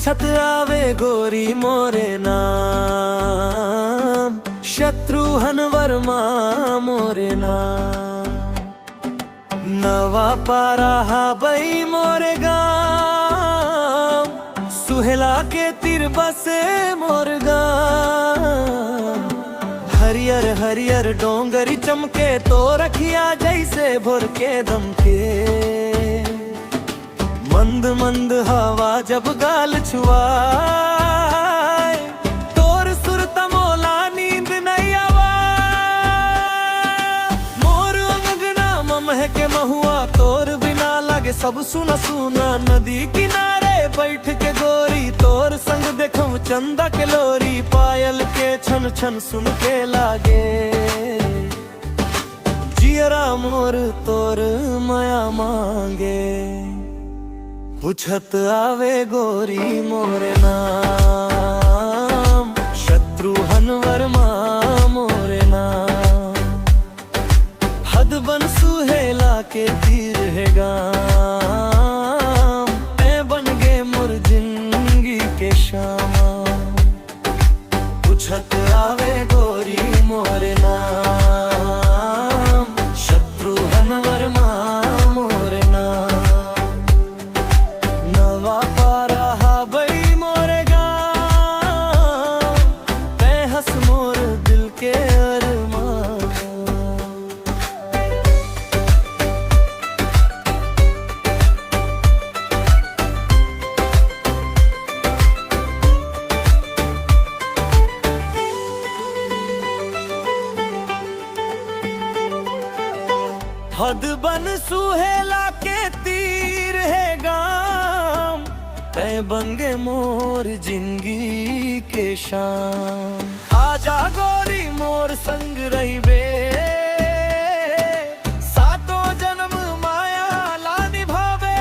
पूछत आवे गोरी मोरे नाम, शत्रुघ्न वर्मा मोरे नाम। नवा पारा बई मोरे गाम, सुहेला के तीर बसे मोर गाम। हरियर हरियर डोंगरी चमके तो रखिया जैसे भोर के दम के। मंद मंद हवा जब गाल छुआए, तोर सुर तमोला नींद नहीं आवा। मोर अंगना महके महुआ तोर बिना लगे सब सुना सुना। नदी किनारे बैठ के गोरी तोर संग देखूं चंदा के लोरी। पायल के छन छन सुन के लागे जियरा मोर तोर माया मांगे। पूछत आवे गोरी मोरे नाम, शत्रुघ्न वर्मा मोरे नाम। हद बन सुहेला के तीर है गाम, ऐ बन गे मोर जिंदगी के शामा। पूछत आवे गोरी मोरे नाम, शत्रुघ्न वर्मा मोरे नाम। नवा पारा बई मोरे गाम, ते हंस मोर दिल के अरमान। हद बन सुहेला के तीर है गाम, तै बंगे मोर जिंदगी के शाम। आजा गोरी मोर संग रही बे, सातों जन्म माया ला निभावे।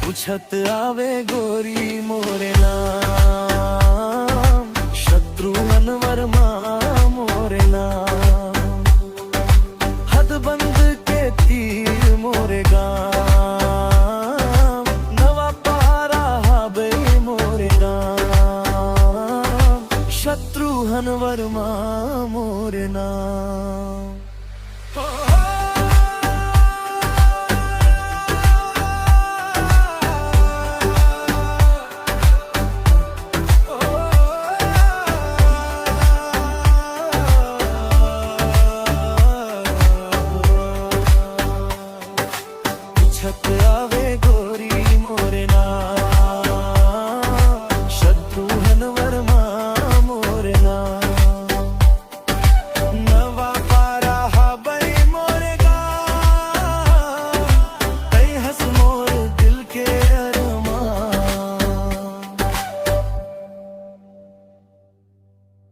पूछत आवे गोरी मोरे नाम, शत्रुघ्न वर्मा मोरे नाम। बंद के तीर मोरे गाम, नवा पारा बई मोरे नाम। शत्रुघ्न वर्मा मोरे नाम।